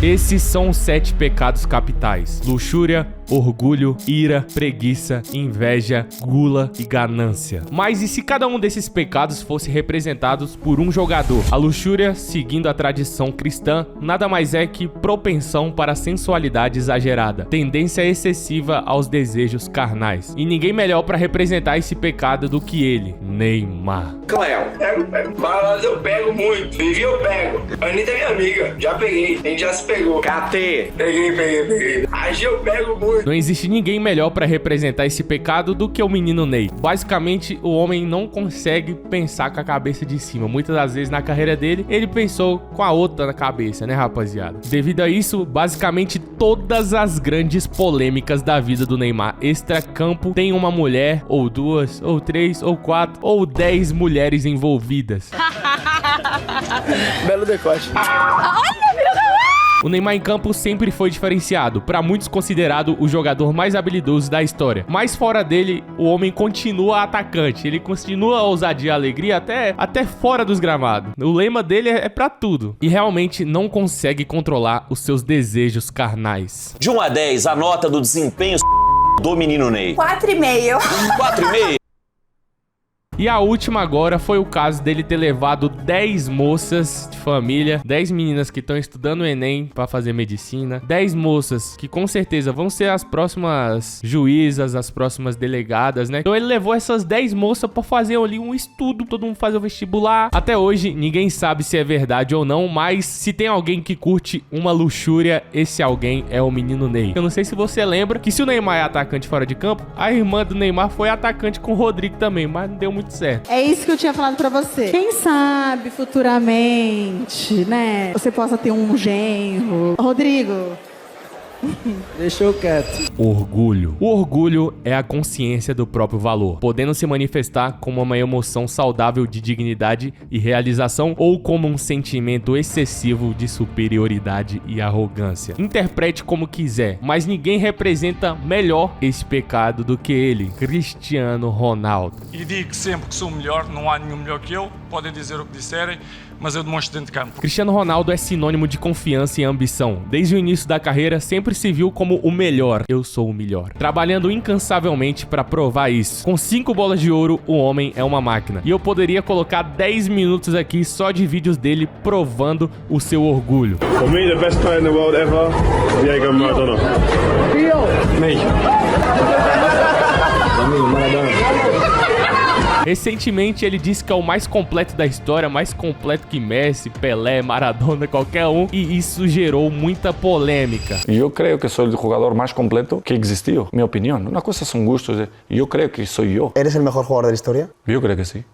Esses são os 7 pecados capitais: luxúria, orgulho, ira, preguiça, inveja, gula e ganância. Mas e se cada um desses pecados fosse representados por um jogador? A luxúria, seguindo a tradição cristã, nada mais é que propensão para a sensualidade exagerada, tendência excessiva aos desejos carnais. E ninguém melhor para representar esse pecado do que ele, Neymar. Cléo, pego. Malandro, eu pego muito. Vivi, eu pego. Anitta é minha amiga. Já peguei. A gente já se pegou. KT. Peguei. Agi, eu pego muito. Não existe ninguém melhor para representar esse pecado do que o menino Ney. Basicamente, o homem não consegue pensar com a cabeça de cima. Muitas das vezes na carreira dele, ele pensou com a outra na cabeça, né, rapaziada? Devido a isso, basicamente todas as grandes polêmicas da vida do Neymar extracampo tem uma mulher, ou 2, ou 3, ou 4, ou 10 mulheres envolvidas. Belo decote. O Neymar em campo sempre foi diferenciado, para muitos considerado o jogador mais habilidoso da história. Mas fora dele, o homem continua atacante, ele continua a ousadia e a alegria até fora dos gramados. O lema dele é pra tudo. E realmente não consegue controlar os seus desejos carnais. De 1 a 10, a nota do desempenho do menino Ney. 4,5. 4,5? E a última agora foi o caso dele ter levado 10 moças de família, 10 meninas que estão estudando o Enem pra fazer medicina, 10 moças que com certeza vão ser as próximas juízas, as próximas delegadas, né? Então ele levou essas 10 moças pra fazer ali um estudo, todo mundo fazer o vestibular. Até hoje ninguém sabe se é verdade ou não, mas se tem alguém que curte uma luxúria, esse alguém é o menino Ney. Eu não sei se você lembra que se o Neymar é atacante fora de campo, a irmã do Neymar foi atacante com o Rodrigo também, mas não deu muito certo. É isso que eu tinha falado pra você. Quem sabe futuramente, né, você possa ter um genro. Rodrigo. Deixou quieto. Orgulho. O orgulho é a consciência do próprio valor, podendo se manifestar como uma emoção saudável de dignidade e realização ou como um sentimento excessivo de superioridade e arrogância. Interprete como quiser, mas ninguém representa melhor esse pecado do que ele, Cristiano Ronaldo. E digo sempre que sou o melhor, não há nenhum melhor que eu, podem dizer o que disserem, mas eu demonstro dentro de campo. Cristiano Ronaldo é sinônimo de confiança e ambição. Desde o início da carreira, sempre se viu como o melhor. Eu sou o melhor. Trabalhando incansavelmente para provar isso. Com 5 bolas de ouro, o homem é uma máquina. E eu poderia colocar 10 minutos aqui só de vídeos dele provando o seu orgulho. For me, the best player in the world ever, Diego Maradona. Me. Recentemente ele disse que é o mais completo da história, mais completo que Messi, Pelé, Maradona, qualquer um, e isso gerou muita polêmica. Eu creio que sou o jogador mais completo que existiu, minha opinião. Uma coisa são gostos, eu creio que sou eu. ¿Eres el mejor jugador de la historia? Eu creio que sim.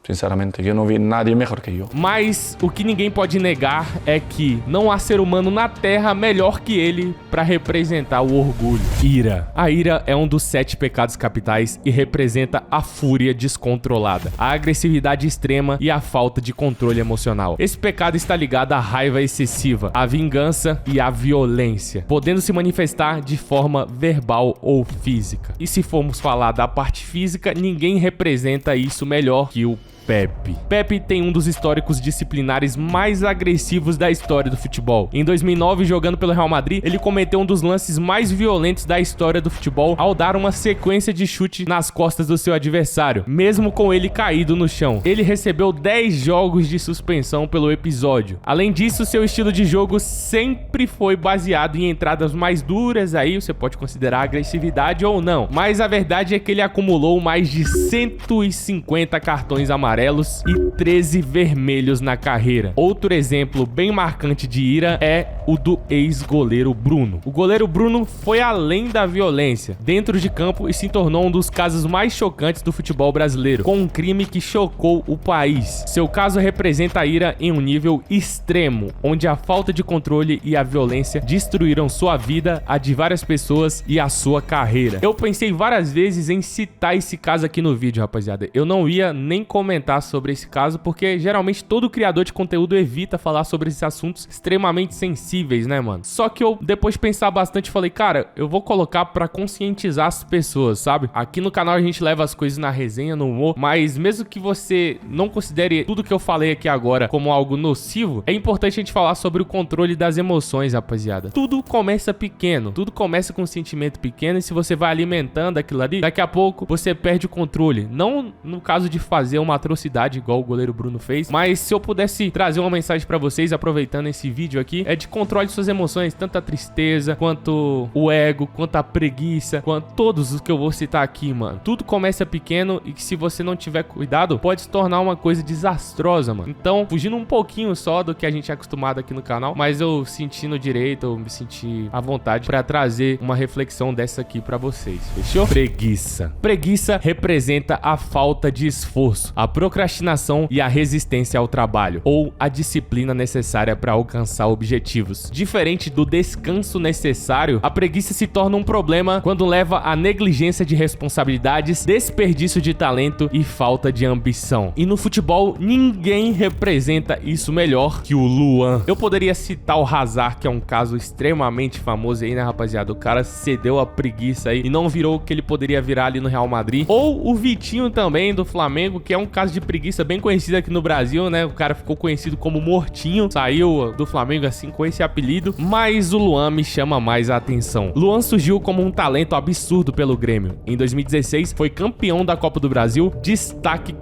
Sinceramente, eu não vi nadie melhor que eu. Mas o que ninguém pode negar é que não há ser humano na Terra melhor que ele para representar o orgulho. Ira. A ira é um dos 7 pecados capitais e representa a fúria descontrolada, a agressividade extrema e a falta de controle emocional. Esse pecado está ligado à raiva excessiva, à vingança e à violência, podendo se manifestar de forma verbal ou física. E se formos falar da parte física, ninguém representa isso melhor que o Pepe. Pepe tem um dos históricos disciplinares mais agressivos da história do futebol. Em 2009, jogando pelo Real Madrid, ele cometeu um dos lances mais violentos da história do futebol ao dar uma sequência de chute nas costas do seu adversário, mesmo com ele caído no chão. Ele recebeu 10 jogos de suspensão pelo episódio. Além disso, seu estilo de jogo sempre foi baseado em entradas mais duras, aí você pode considerar agressividade ou não. Mas a verdade é que ele acumulou mais de 150 cartões amarelos e 13 vermelhos na carreira. Outro exemplo bem marcante de ira é o do ex-goleiro Bruno. O goleiro Bruno foi além da violência dentro de campo e se tornou um dos casos mais chocantes do futebol brasileiro, com um crime que chocou o país. Seu caso representa a ira em um nível extremo, onde a falta de controle e a violência destruíram sua vida, a de várias pessoas e a sua carreira. Eu pensei várias vezes em citar esse caso aqui no vídeo, rapaziada. Eu não ia nem comentar comentar sobre esse caso, porque geralmente todo criador de conteúdo evita falar sobre esses assuntos extremamente sensíveis, né, mano? Só que eu, depois de pensar bastante, falei, cara, eu vou colocar pra conscientizar as pessoas, sabe? Aqui no canal a gente leva as coisas na resenha, no humor, mas mesmo que você não considere tudo que eu falei aqui agora como algo nocivo, é importante a gente falar sobre o controle das emoções, rapaziada. Tudo começa pequeno, tudo começa com um sentimento pequeno, e se você vai alimentando aquilo ali, daqui a pouco você perde o controle. Não no caso de fazer uma atrocidade igual o goleiro Bruno fez, mas se eu pudesse trazer uma mensagem pra vocês, aproveitando esse vídeo aqui, é de controle de suas emoções, tanto a tristeza, quanto o ego, quanto a preguiça, quanto todos os que eu vou citar aqui, mano. Tudo começa pequeno e que se você não tiver cuidado, pode se tornar uma coisa desastrosa, mano. Então, fugindo um pouquinho só do que a gente é acostumado aqui no canal, mas eu senti no direito, eu me senti à vontade pra trazer uma reflexão dessa aqui pra vocês, fechou? Preguiça. Preguiça representa a falta de esforço, a procrastinação e a resistência ao trabalho, ou a disciplina necessária para alcançar objetivos. Diferente do descanso necessário, a preguiça se torna um problema quando leva à negligência de responsabilidades, desperdício de talento e falta de ambição. E no futebol, ninguém representa isso melhor que o Luan. Eu poderia citar o Hazard, que é um caso extremamente famoso aí, né, rapaziada? O cara cedeu a preguiça aí e não virou o que ele poderia virar ali no Real Madrid. Ou o Vitinho também, do Flamengo, que é um caso de preguiça bem conhecido aqui no Brasil, né? O cara ficou conhecido como Mortinho, saiu do Flamengo assim com esse apelido, mas o Luan me chama mais a atenção. Luan surgiu como um talento absurdo pelo Grêmio. Em 2016, foi campeão da Copa do Brasil, destaque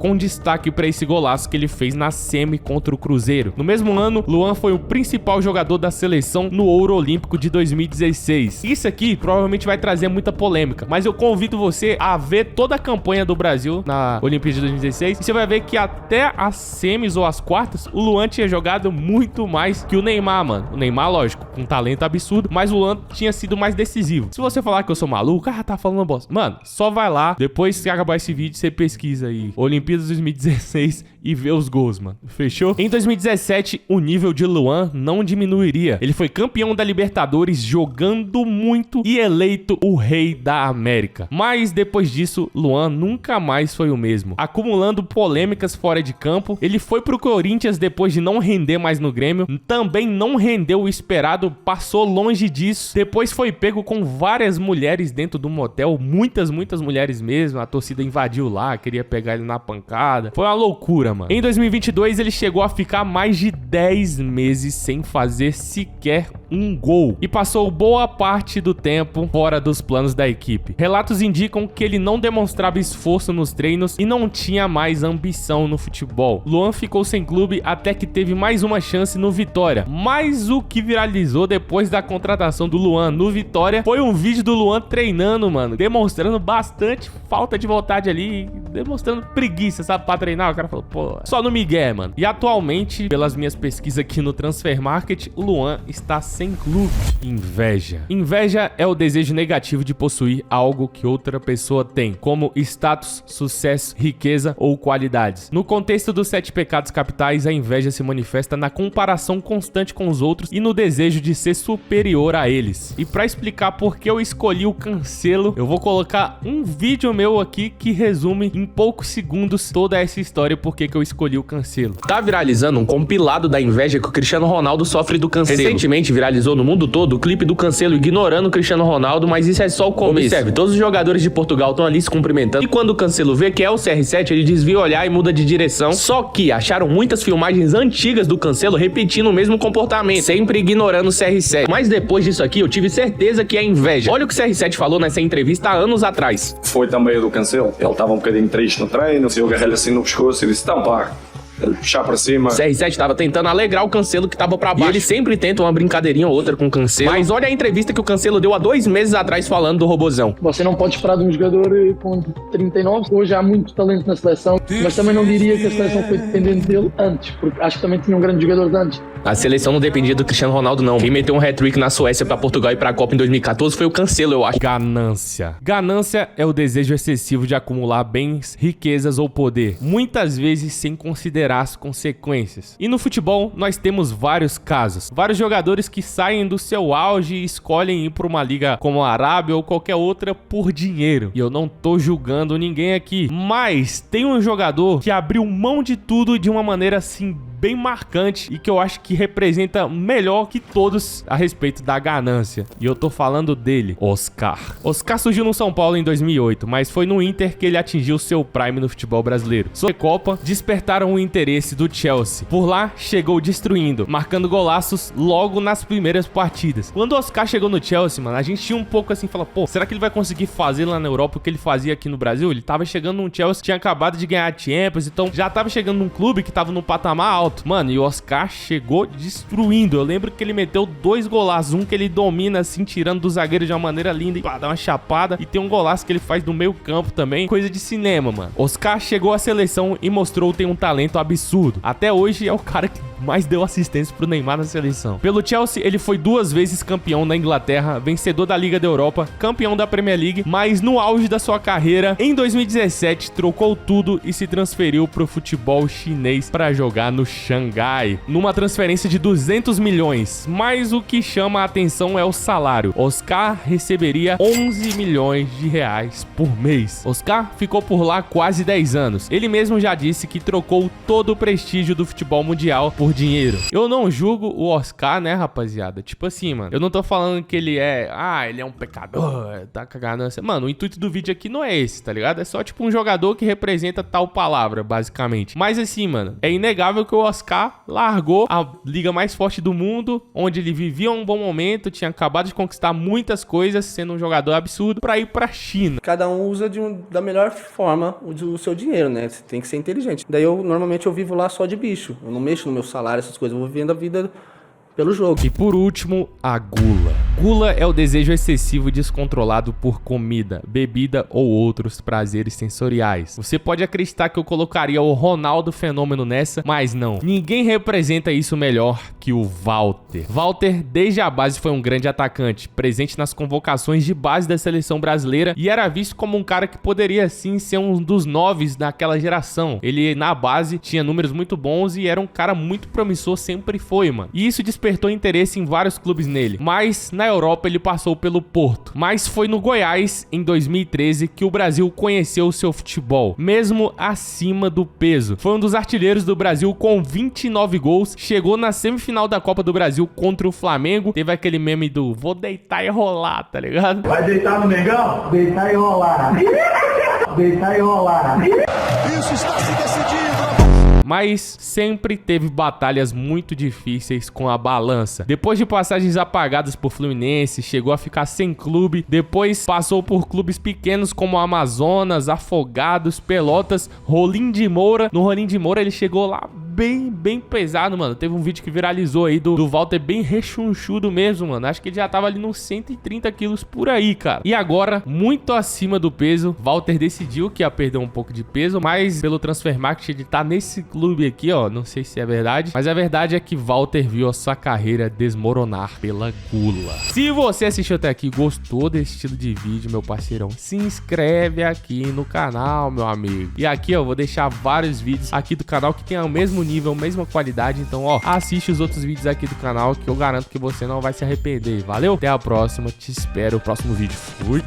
para esse golaço que ele fez na semi contra o Cruzeiro. No mesmo ano, Luan foi o principal jogador da seleção no Ouro Olímpico de 2016. Isso aqui provavelmente vai trazer muita polêmica, mas eu convido você a ver toda a campanha do Brasil na Olimpíada de 2016 e você vai ver que até as semis ou as quartas, o Luan tinha jogado muito mais que o Neymar, mano. O Neymar, lógico, com um talento absurdo, mas o Luan tinha sido mais decisivo. Se você falar que eu sou maluco, tá falando bosta. Mano, só vai lá, depois que acabar esse vídeo, você pesquisa aí Olimpíadas 2016 e vê os gols, mano. Fechou? Em 2017, o nível de Luan não diminuiria. Ele foi campeão da Libertadores jogando muito e eleito o rei da América. Mas depois disso, Luan nunca mais foi o mesmo. Acumulando polêmicas fora de campo, ele foi pro Corinthians depois de não render mais no Grêmio. Também não rendeu o esperado, passou longe disso. Depois foi pego com várias mulheres dentro do motel, muitas mulheres mesmo. A torcida invadiu lá, queria pegar ele na pancada. Foi uma loucura, mano. Em 2022, ele chegou a ficar mais de 10 meses sem fazer sequer um gol e passou boa parte do tempo fora dos planos da equipe. Relatos indicam que ele não demonstrava esforço nos treinos e não tinha mais ambição no futebol. Luan ficou sem clube até que teve mais uma chance no Vitória. Mas o que viralizou depois da contratação do Luan no Vitória foi um vídeo do Luan treinando, mano, demonstrando bastante falta de vontade ali, demonstrando preguiça, sabe, pra treinar. O cara falou, pô, só no migué, mano. E atualmente, pelas minhas pesquisas aqui no Transfer Market, o Luan está sem clube. Inveja. Inveja é o desejo negativo de possuir algo que outra pessoa tem, como status, sucesso, riqueza ou qualidades. No contexto dos 7 pecados capitais, a inveja se manifesta na comparação constante com os outros e no desejo de ser superior a eles. E pra explicar por que eu escolhi o Cancelo, eu vou colocar um vídeo meu aqui que resume em poucos segundos toda essa história e por que eu escolhi o Cancelo. Tá viralizando um compilado da inveja que o Cristiano Ronaldo sofre do Cancelo. Recentemente viralizou no mundo todo o clipe do Cancelo ignorando o Cristiano Ronaldo, mas isso é só o começo. Observe, todos os jogadores de Portugal estão ali se cumprimentando e quando o Cancelo vê que é o CR7, ele desvia o olhar e muda de direção. Só que acharam muitas filmagens antigas do Cancelo repetindo o mesmo comportamento, sempre ignorando o CR7. Mas depois disso aqui, eu tive certeza que é inveja. Olha o que o CR7 falou nessa entrevista há anos atrás. Foi também o do Cancelo. Ele estava um bocadinho triste no treino, eu agarrei-lhe assim no pescoço e disse, então pá, puxar pra cima. CR7 tava tentando alegrar o Cancelo que tava pra baixo. E ele sempre tenta uma brincadeirinha ou outra com o Cancelo. Mas olha a entrevista que o Cancelo deu há 2 meses atrás falando do robozão. Você não pode esperar de um jogador com 39. Hoje há muito talento na seleção, mas também não diria que a seleção foi dependente dele antes, porque acho que também tinha um grande jogador de antes. A seleção não dependia do Cristiano Ronaldo, não. Quem meteu um hat-trick na Suécia pra Portugal e pra Copa em 2014 foi o Cancelo, eu acho. Ganância. Ganância é o desejo excessivo de acumular bens, riquezas ou poder, muitas vezes sem considerar colherá as consequências. E no futebol, nós temos vários casos. Vários jogadores que saem do seu auge e escolhem ir para uma liga como a Arábia ou qualquer outra por dinheiro. E eu não tô julgando ninguém aqui, mas tem um jogador que abriu mão de tudo de uma maneira assim bem marcante e que eu acho que representa melhor que todos a respeito da ganância. E eu tô falando dele, Oscar. Oscar surgiu no São Paulo em 2008, mas foi no Inter que ele atingiu seu prime no futebol brasileiro. Sua Copa despertaram o interesse do Chelsea. Por lá, chegou destruindo, marcando golaços logo nas primeiras partidas. Quando o Oscar chegou no Chelsea, mano, a gente tinha um pouco assim, fala, pô, será que ele vai conseguir fazer lá na Europa o que ele fazia aqui no Brasil? Ele tava chegando num Chelsea, tinha acabado de ganhar a Champions, então já tava chegando num clube que tava num patamar alto. Mano, e o Oscar chegou destruindo. Eu lembro que ele meteu 2 golaços. Um que ele domina assim, tirando do zagueiro de uma maneira linda e pá, dá uma chapada. E tem um golaço que ele faz no meio campo também. Coisa de cinema, mano. Oscar chegou à seleção e mostrou ter um talento absurdo. Até hoje é o cara que mais deu assistência pro Neymar na seleção. Pelo Chelsea, ele foi 2 vezes campeão da Inglaterra, vencedor da Liga da Europa, campeão da Premier League, mas no auge da sua carreira, em 2017, trocou tudo e se transferiu pro futebol chinês para jogar no Xangai, numa transferência de 200 milhões. Mas o que chama a atenção é o salário. Oscar receberia 11 milhões de reais por mês. Oscar ficou por lá quase 10 anos. Ele mesmo já disse que trocou todo o prestígio do futebol mundial por dinheiro. Eu não julgo o Oscar, né, rapaziada? Tipo assim, mano, eu não tô falando que ele é, ele é um pecador, tá cagando. Mano, o intuito do vídeo aqui não é esse, tá ligado? É só tipo um jogador que representa tal palavra, basicamente. Mas assim, mano, é inegável que o Oscar largou a liga mais forte do mundo, onde ele vivia um bom momento, tinha acabado de conquistar muitas coisas, sendo um jogador absurdo, pra ir pra China. Cada um usa da melhor forma o seu dinheiro, né? Você tem que ser inteligente. Daí normalmente eu vivo lá só de bicho. Eu não mexo no meu salário, essas coisas. Eu vou vivendo a vida pelo jogo. E por último, a gula. Gula é o desejo excessivo e descontrolado por comida, bebida ou outros prazeres sensoriais. Você pode acreditar que eu colocaria o Ronaldo Fenômeno nessa, mas não. Ninguém representa isso melhor que o Walter. Walter, desde a base, foi um grande atacante, presente nas convocações de base da seleção brasileira e era visto como um cara que poderia sim ser um dos 9 daquela geração. Ele, na base, tinha números muito bons e era um cara muito promissor, sempre foi, mano. E isso despertou interesse em vários clubes nele, mas na Europa ele passou pelo Porto. Mas foi no Goiás, em 2013, que o Brasil conheceu o seu futebol, mesmo acima do peso. Foi um dos artilheiros do Brasil com 29 gols, chegou na semifinal da Copa do Brasil contra o Flamengo, teve aquele meme do vou deitar e rolar, tá ligado? Vai deitar no Mengão? Deitar e rolar. Deitar e rolar. Isso está se decidindo. Mas sempre teve batalhas muito difíceis com a balança. Depois de passagens apagadas por Fluminense, chegou a ficar sem clube, depois passou por clubes pequenos como Amazonas, Afogados, Pelotas, Rolim de Moura. No Rolim de Moura ele chegou lá bem pesado, mano. Teve um vídeo que viralizou aí do Walter bem rechonchudo mesmo, mano. Acho que ele já tava ali nos 130 quilos por aí, cara. E agora, muito acima do peso, Walter decidiu que ia perder um pouco de peso, mas pelo Transfermarkt ele tá nesse clube aqui, ó. Não sei se é verdade, mas a verdade é que Walter viu a sua carreira desmoronar pela gula. Se você assistiu até aqui e gostou desse estilo de vídeo, meu parceirão, se inscreve aqui no canal, meu amigo. E aqui, ó, eu vou deixar vários vídeos aqui do canal que tem o mesmo nível, mesma qualidade. Então, ó, assiste os outros vídeos aqui do canal que eu garanto que você não vai se arrepender. Valeu? Até a próxima. Te espero no próximo vídeo. Fui!